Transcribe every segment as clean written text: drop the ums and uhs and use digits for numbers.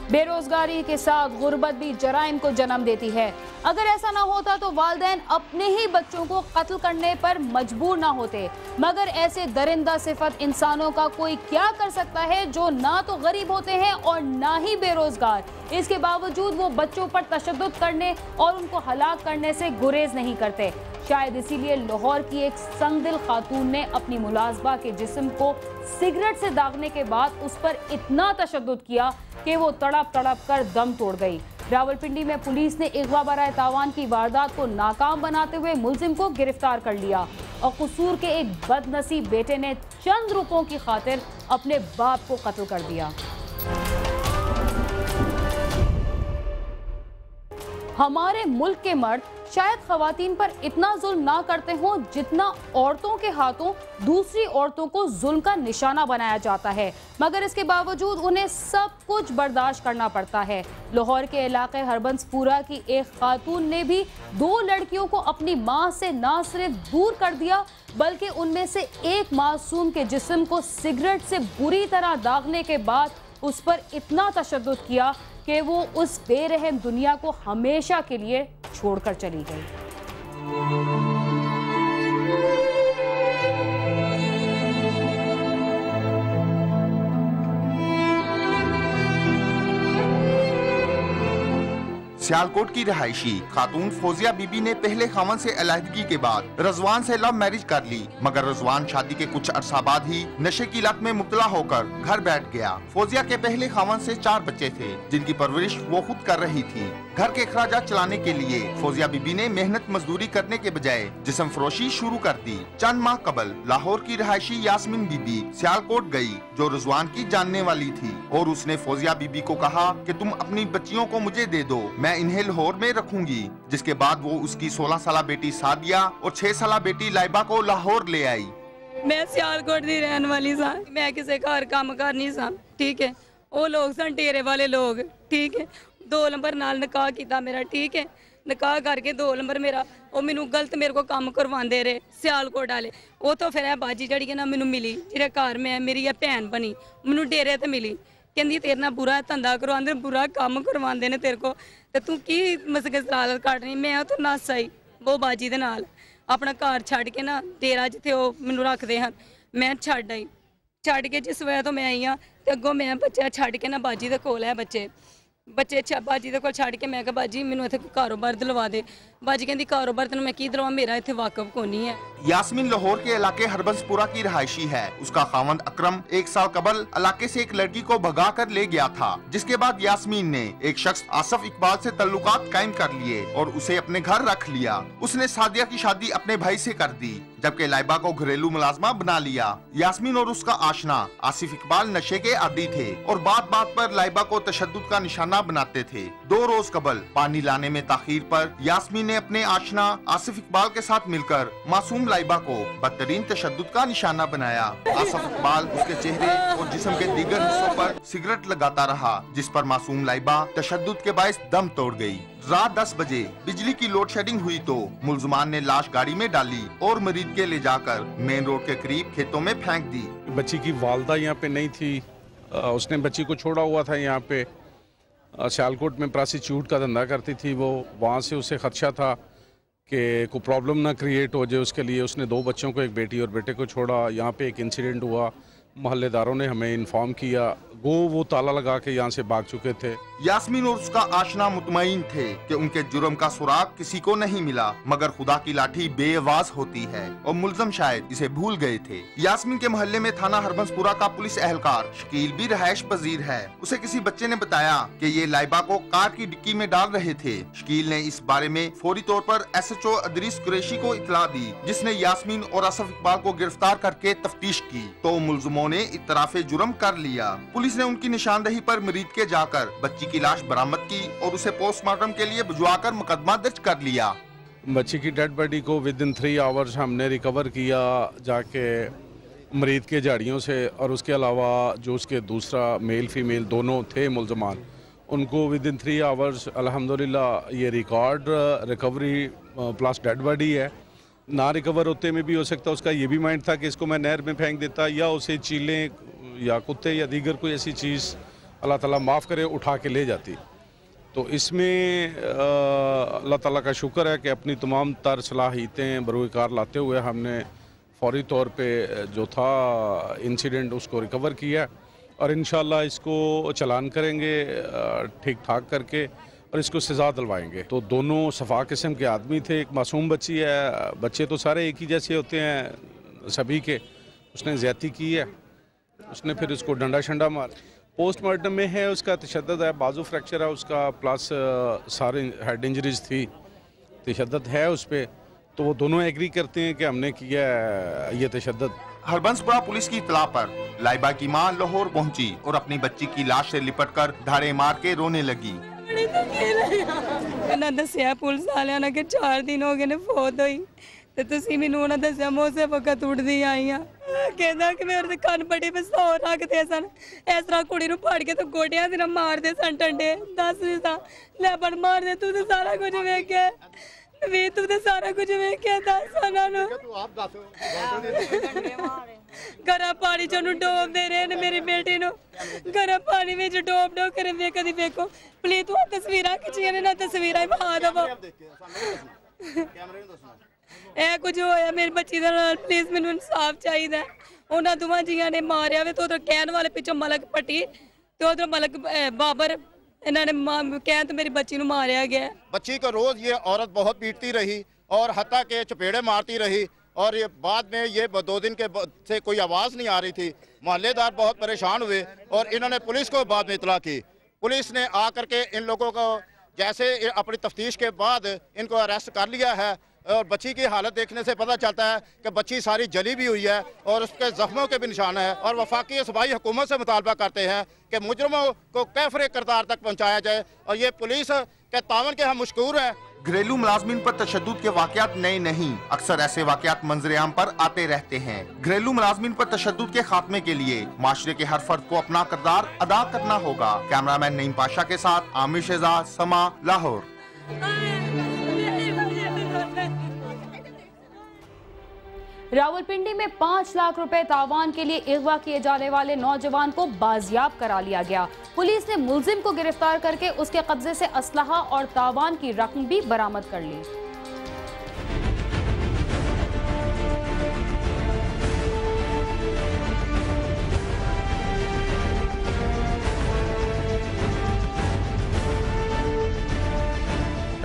बेरोजगारी के साथ गुर्बत भी जराइम को जन्म देती है। अगर ऐसा ना होता तो वालिदैन अपने ही बच्चों को कत्ल करने पर मजबूर ना होते, मगर ऐसे दरिंदा सिफत इंसानों का कोई क्या कर सकता है जो ना तो गरीब होते हैं और ना ही बेरोजगार। इसके बावजूद वो बच्चों पर तशद्दुद करने और उनको हलाक करने से गुरेज नहीं करते। शायद इसीलिए लाहौर की एक संगदिल खातून ने अपनी मुलाजबा के जिस्म को सिगरेट से दागने के बाद उस पर इतना तशद्दुद किया कि वो तड़प तड़प कर दम तोड़ गई। रावलपिंडी में पुलिस ने अगवा बराए तावान की वारदात को नाकाम बनाते हुए मुलजिम को गिरफ्तार कर लिया और कसूर के एक बदनसीब बेटे ने चंद रुपयों की खातिर अपने बाप को कत्ल कर दिया। हमारे मुल्क के मर्द शायद खवातीन पर इतना जुल्म ना करते हों जितना औरतों के हाथों दूसरी औरतों को जुल्म का निशाना बनाया जाता है, मगर इसके बावजूद उन्हें सब कुछ बर्दाश्त करना पड़ता है। लाहौर के इलाके हरबंसपुरा की एक खातून ने भी 2 लड़कियों को अपनी मां से ना सिर्फ दूर कर दिया बल्कि उनमें से एक मासूम के जिस्म को सिगरेट से बुरी तरह दागने के बाद उस पर इतना तशद्दुद किया कि वो उस बेरहम दुनिया को हमेशा के लिए छोड़कर चली गई। सियालकोट की रहायशी खातून फौजिया बीबी ने पहले खामन से अलहदगी के बाद रजवान से लव मैरिज कर ली, मगर रजवान शादी के कुछ अरसा बाद ही नशे की लत में मुब्तला होकर घर बैठ गया। फौजिया के पहले खामन से 4 बच्चे थे जिनकी परवरिश वो खुद कर रही थी। घर के अखराजात चलाने के लिए फौजिया बीबी ने मेहनत मजदूरी करने के बजाय जिस्म फरोशी शुरू कर दी। चंद माह कबल लाहौर की रहायशी यास्मीन बीबी सियालकोट गई जो रजवान की जानने वाली थी और उसने फौजिया बीबी को कहा कि तुम अपनी बच्चियों को मुझे दे दो, मैं इन्हें लाहौर में रखूंगी। जिसके बाद वो उसकी 16 साल बेटी सादिया और 6 साल बेटी लाइबा को लाहौर ले आई। मैं सियालकोट दी रहने वाली सा, मैं किसी घर काम करनी सा, ठीक है। वो लोग सन डेरे वाले लोग, ठीक है। 2 नंबर नाल निकाह किया मेरा, ठीक है। निकाह करके 2 नंबर मेरा वो मैनू गलत मेरे को काम करवाते रहे सियालकोट वाले। वो तो फिर बाजी जड़ी ना मैनू मिली जिहदे घर मैं मेरी भैन बनी, मैनू डेरे ते मिली, कहती तेरे ना बुरा धंधा करवाते बुरा काम करवाते ने तेरे को, तो तू की मसलालत काटनी। मैं तो नस आई वो बाजी दे नाल अपना घर छड़ के ना डेरा जिथे वो मैनू रखते हैं, मैं छड़ आई। छड़ के जिस वजह तो मैं आई हाँ तो अगों मैं बच्चा छड़ के ना बाजी दे कोल है बच्चे बाजी दे कोल छड़ के मैं कहा बाजी मैनू इत्थे कारोबार दिलवा दे। बाजी कहती कारोबार तेन मैं की दिलवा, मेरा इत्थे वाकफ को नहीं है। यास्मीन लाहौर के इलाके हरबंसपुरा की रहायशी है। उसका खावंद अकरम 1 साल कबल इलाके से एक लड़की को भगा कर ले गया था, जिसके बाद यास्मीन ने एक शख्स आसिफ इकबाल से तल्लुकात कायम कर लिए और उसे अपने घर रख लिया। उसने सादिया की शादी अपने भाई से कर दी जबकि लाइबा को घरेलू मुलाजमा बना लिया। यास्मीन और उसका आशना आसिफ इकबाल नशे के आदी थे और बात बात पर लाइबा को तशद्दुद का निशाना बनाते थे। 2 रोज कबल पानी लाने में ताखीर पर यास्मीन ने अपने आशना आसिफ इकबाल के साथ मिलकर मासूम लाइबा को बदतरीन तशद्दुद का निशाना बनाया। आसिफ इकबाल उसके चेहरे और जिस्म के दीगर हिस्सों पर सिगरेट लगाता रहा, जिस पर मासूम लाइबा तशद्दुद के बाइस दम तोड़ गई। रात 10 बजे बिजली की लोड शेडिंग हुई तो मुलजमान ने लाश गाड़ी में डाली और मरीज के ले जाकर मेन रोड के करीब खेतों में फेंक दी। बच्ची की वालदा यहाँ पे नहीं थी, उसने बच्ची को छोड़ा हुआ था यहाँ पे। सियालकोट में प्रोस्टिट्यूट का धंधा करती थी वो, वहाँ से उसे खदशा था कि कोई प्रॉब्लम ना क्रिएट हो जाए, उसके लिए उसने 2 बच्चों को, एक बेटी और बेटे को छोड़ा। यहाँ पे एक इंसिडेंट हुआ, मोहल्लेदारों ने हमें इन्फॉर्म किया, वो ताला लगा के यहाँ से भाग चुके थे। यास्मीन और उसका आशना मुतमईन थे कि उनके जुर्म का सुराग किसी को नहीं मिला, मगर खुदा की लाठी बेआवाज होती है और मुलजम शायद इसे भूल गए थे। यास्मीन के मोहल्ले में थाना हरबंसपुरा का पुलिस एहलकार शकील भी रहायश पजीर है। उसे किसी बच्चे ने बताया कि ये लाइबा को कार की डिक्की में डाल रहे थे। शकील ने इस बारे में फौरी तौर पर SHO अदरीस कुरैशी को इतला दी, जिसने यास्मीन और आसिफ इकबाल को गिरफ्तार करके तफ्तीश की तो मुलजमों ने इतराफे जुर्म कर लिया। पुलिस ने उनकी निशानदेही पर मरीज के जाकर बच्ची की लाश बरामद की और उसे पोस्टमार्टम के लिए भिजवाकर मुकदमा दर्ज कर लिया। बच्ची की डेड बॉडी को विदिन 3 आवर्स हमने रिकवर किया जाके मरीज के झाड़ियों से, और उसके अलावा जो उसके दूसरा मेल फीमेल दोनों थे मुलजमान, उनको विदिन 3 आवर्स अल्हम्दुलिल्लाह ये record recovery plus dead body है। ना रिकवर होते में भी हो सकता उसका ये भी माइंड था कि इसको मैं नहर में फेंक देता या उसे चीलें या कुत्ते या दीगर कोई ऐसी चीज़ अल्लाह ताला माफ़ करे उठा के ले जाती। तो इसमें अल्लाह ताला का शुक्र है कि अपनी तमाम तर सलाहियतें बरूकार लाते हुए हमने फौरी तौर पे जो था इंसिडेंट उसको रिकवर किया और इंशाल्लाह इसको चालान करेंगे ठीक ठाक करके और इसको सज़ा दिलवाएंगे। तो दोनों सफ़ा किस्म के आदमी थे, एक मासूम बच्ची है, बच्चे तो सारे एक ही जैसे होते हैं सभी के। उसने ज़्यादती की है, उसने फिर उसको डंडा शंडा मार। पोस्टमार्टम में है उसका तशद्दुद है, बाजू फ्रैक्चर है उसका, प्लस सारे हेड इंजरीज थी, तशद्दुद है उस पर। तो वो दोनों एग्री करते हैं कि हमने किया ये तशद्दुद। हरबंसपुरा पुलिस की इत्तला पर लाइबा की मां लाहौर पहुंची और अपनी बच्ची की लाश से लिपटकर धाड़े मार के रोने लगी। ना दसिया पुलिस वालियां ने कि 4 दिन हो गए ने फौत हुई ते तुसी मैनू उन्हें दसिया मोसे वक्त उड़दी आई हां। कहंदा कि मेरे कान पट्टी पे सौ रखदे सन, इस तरह कुड़ी नू फड़ के तो गोडियां से मारदे सन डंडे। दस सा ले बन मार दे, तू तो सारा कुछ वेख्या वी, तू तो सारा कुछ वेख्या। दस उन्होंने गर्म पानी च डोब दे रहे ने मेरी बेटी नू, गर्म पानी में डोब डोब कर वे कदी देखो। प्लीज तू तस्वीर खिंचिया ने ना तस्वीर बहा दवो। ए कुछ होया मेरी बच्ची दे नाल, प्लीज मैनू इंसाफ चाहिए। उन्होंने दोवां जियां ने मारिया वे तो उधर कहने वाले पिछों मलक पट्टी तो उधर मलक बाबर इन्होंने कह तो मेरी बच्ची नू मारिया गया। बच्ची को रोज ये औरत बहुत पीटती रही और हत्ता के चपेड़े मारती रही और ये बाद में ये 2 दिन के से कोई आवाज़ नहीं आ रही थी। मोहल्लेदार बहुत परेशान हुए और इन्होंने पुलिस को बाद में इतला की। पुलिस ने आकर के इन लोगों को जैसे अपनी तफ्तीश के बाद इनको अरेस्ट कर लिया है और बच्ची की हालत देखने से पता चलता है कि बच्ची सारी जली भी हुई है और उसके जख्मों के भी निशान है। और वफाकी सूबाई हुकूमत से मुतालबा करते हैं कि मुजरमों को कैफरे किरदार तक पहुँचाया जाए और ये पुलिस के तावन के हम मशकूर हैं। घरेलू मुलाजमीन पर तशद्दुद के वाकयात नए नहीं, अक्सर ऐसे वाकयात मंजर-ए-आम पर आते रहते हैं। घरेलू मुलाजमीन पर तशद्दुद के खात्मे के लिए माशरे के हर फर्द को अपना किरदार अदा करना होगा। कैमरामैन नईम पाशा के साथ आमिर शहजाद, समा, लाहौर। रावलपिंडी में 5 लाख रुपए तावान के लिए अगवा किए जाने वाले नौजवान को बाजियाब करा लिया गया। पुलिस ने मुलजिम को गिरफ्तार करके उसके कब्जे से असलहा और तावान की रकम भी बरामद कर ली।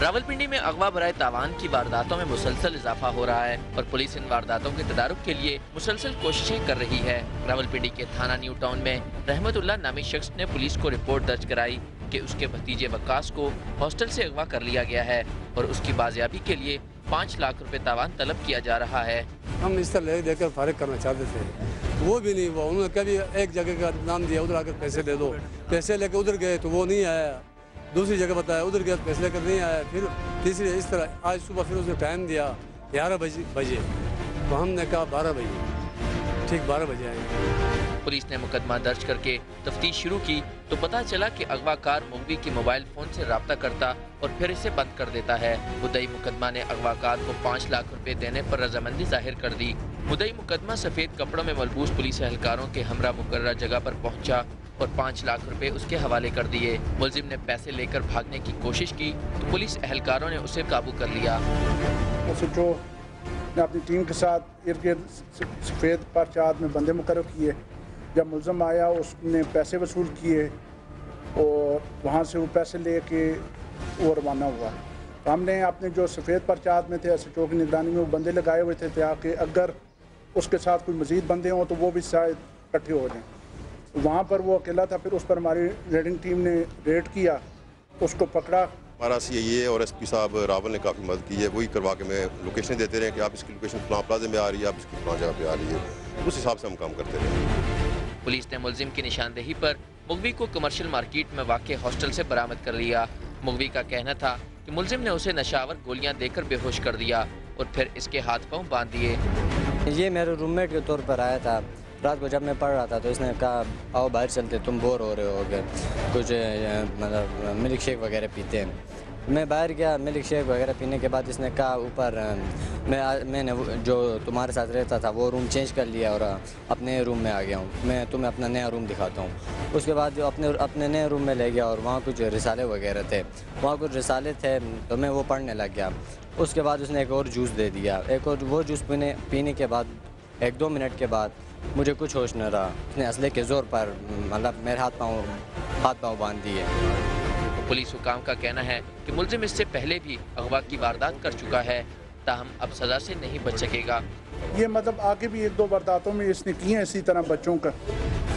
रावलपिंडी में अगवा बराए तावान की वारदातों में मुसलसल इजाफा हो रहा है और पुलिस इन वारदातों के तदारुक के लिए मुसलसल कोशिशें कर रही है। रावलपिंडी के थाना न्यू टाउन में रहमतुल्लाह नामी शख्स ने पुलिस को रिपोर्ट दर्ज कराई कि उसके भतीजे वकास को हॉस्टल से अगवा कर लिया गया है और उसकी बाजियाबी के लिए 5 लाख रुपए तावान तलब किया जा रहा है। हम इस तरह देकर फारिग करना चाहते थे, वो भी नहीं हुआ। उन्होंने कभी एक जगह का नाम दिया, उधर आकर पैसे दे दो, पैसे लेकर उधर गए तो वो नहीं आया। दूसरी जगह बताया, उधर गया पैसे लेकर नहीं आया। फिर तीसरी इस तरह आज सुबह फिर उसने टाइम दिया 11 बजे, तो हमने कहा 12 बजे, ठीक 12 बजे आए। पुलिस ने मुकदमा दर्ज करके तफ्तीश शुरू की तो पता चला कि अगवाकार मुगवी के मोबाइल फोन से राब्ता करता और फिर इसे बंद कर देता है। मुद्दई मुकदमा ने अगवाकार को 5 लाख रुपए देने पर रजामंदी जाहिर कर दी। मुद्दई मुकदमा सफेद कपड़ों में मलबूस पुलिस एहलकारों के हमरा मुकर्रर जगह पर पहुंचा और 5 लाख रुपए उसके हवाले कर दिए। मुलजिम ने पैसे लेकर भागने की कोशिश की तो पुलिस एहलकारों ने उसे काबू कर लिया। ने अपनी टीम के साथ इर्द गिर्द सफ़ेद परचाद में बंदे मुकर्रर किए। जब मुलज़म आया उसने पैसे वसूल किए और वहाँ से वो पैसे लेके वो रवाना हुआ। तो हमने अपने जो सफ़ेद परचाद में थे SHO की निगरानी में वो बंदे लगाए हुए थे ताकि अगर उसके साथ कोई मज़ीद बंदे हों तो वो भी शायद इकट्ठे हो जाएँ। वहाँ पर वो अकेला था, फिर उस पर हमारी रेडिंग टीम ने रेड किया, उसको पकड़ा। हमारा CIA और SP साहब रावल ने काफ़ी मदद की है। वही करवा के मैं लोकेशन देते रहे कि आप इसकी लोकेशन फलां प्लाजे में आ रही है, आप इसकी फलां जगह पे आ रही है, उस हिसाब से हम काम करते रहे। पुलिस ने मुलजिम की निशानदेही पर मुगवी को कमर्शियल मार्केट में वाक़े हॉस्टल से बरामद कर लिया। मुगवी का कहना था कि मुलजिम ने उसे नशावर गोलियां देकर बेहोश कर दिया और फिर इसके हाथ पांव बांध दिए। ये मेरे रूममेट के तौर पर आया था। रात को जब मैं पढ़ रहा था तो इसने कहा आओ बाहर चलते, तुम बोर हो रहे हो गए, कुछ मतलब मिल्क शेक वगैरह पीते हैं। मैं बाहर गया, मिल्क शेक वगैरह पीने के बाद इसने कहा ऊपर मैंने जो तुम्हारे साथ रहता था वो रूम चेंज कर लिया और अपने रूम में आ गया हूँ, मैं तुम्हें अपना नया रूम दिखाता हूँ। उसके बाद जो अपने नए रूम में ले गया और वहाँ कुछ रिसाले वगैरह थे, वहाँ कुछ रिसाले थे तो मैं वो पढ़ने लग गया। उसके बाद उसने एक और जूस दे दिया, एक और वो जूस पीने के बाद 1-2 मिनट के बाद मुझे कुछ होश न रहा। उसने असले के ज़ोर पर मतलब मेरे हाथ पाँव बांध दिए। पुलिस हुकाम का कहना है कि मुलजिम इससे पहले भी अगवा की वारदात कर चुका है, ताहम अब सज़ा से नहीं बच सकेगा। ये मतलब आगे भी 1-2 वारदातों में इसने की है इसी तरह बच्चों का।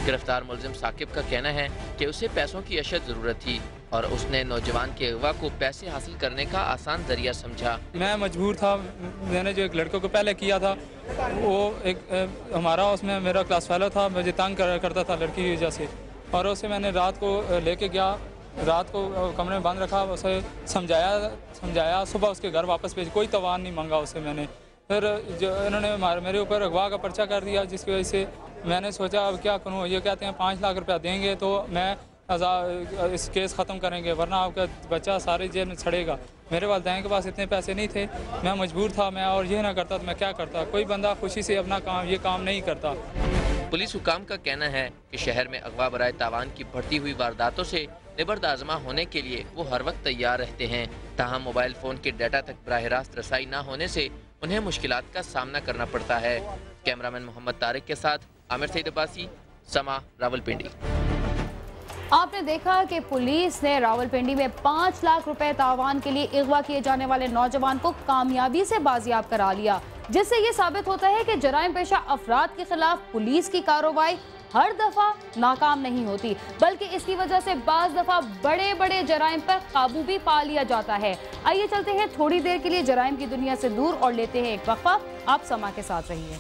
गिरफ्तार मुलजिम साकिब का कहना है कि उसे पैसों की अशद ज़रूरत थी और उसने नौजवान के अगवा को पैसे हासिल करने का आसान जरिया समझा। मैं मजबूर था, मैंने जो एक लड़के को पहले किया था वो एक हमारा उसमें मेरा क्लास फेलो था, मुझे तंग करता था लड़की की वजह से, और उसे मैंने रात को लेके गया, रात को कमरे में बंद रखा, उसे समझाया, सुबह उसके घर वापस भेज, कोई तवान नहीं मांगा उससे मैंने। फिर जो इन्होंने मेरे ऊपर अगवा का पर्चा कर दिया, जिसकी वजह से मैंने सोचा अब क्या करूँ। ये कहते हैं 5 लाख रुपया देंगे तो मैं इस केस ख़त्म करेंगे, वरना आपका बच्चा सारे जेल में सड़ेगा। मेरे वालिदैन के पास इतने पैसे नहीं थे, मैं मजबूर था, मैं और ये ना करता तो मैं क्या करता। कोई बंदा खुशी से अपना ये काम नहीं करता। पुलिस हुकाम का कहना है कि शहर में अगवा बराए तावान की बढ़ती हुई वारदातों से निबर्द आज़मा होने के लिए वो हर वक्त तैयार रहते हैं। ताहम मोबाइल फ़ोन के डाटा तक बराह रास्त रसाई न होने से उन्हें मुश्किलात का सामना करना पड़ता है। कैमरामैन मोहम्मद तारिक के साथ आमिर सईद अब्बासी, समा, रावलपिंडी। आपने देखा कि पुलिस ने रावलपिंडी में 5 लाख रुपए तावान के लिए अगवा किए जाने वाले नौजवान को कामयाबी से बाजियाब करा लिया, जिससे ये साबित होता है कि जराइम पेशा अफराद के खिलाफ पुलिस की कार्रवाई हर दफा नाकाम नहीं होती, बल्कि इसकी वजह से बाज दफा बड़े बड़े जराइम पर काबू भी पा लिया जाता है। आइए चलते हैं थोड़ी देर के लिए जराइम की दुनिया से दूर और लेते हैं एक वक्फा। आप समा के साथ रहिए।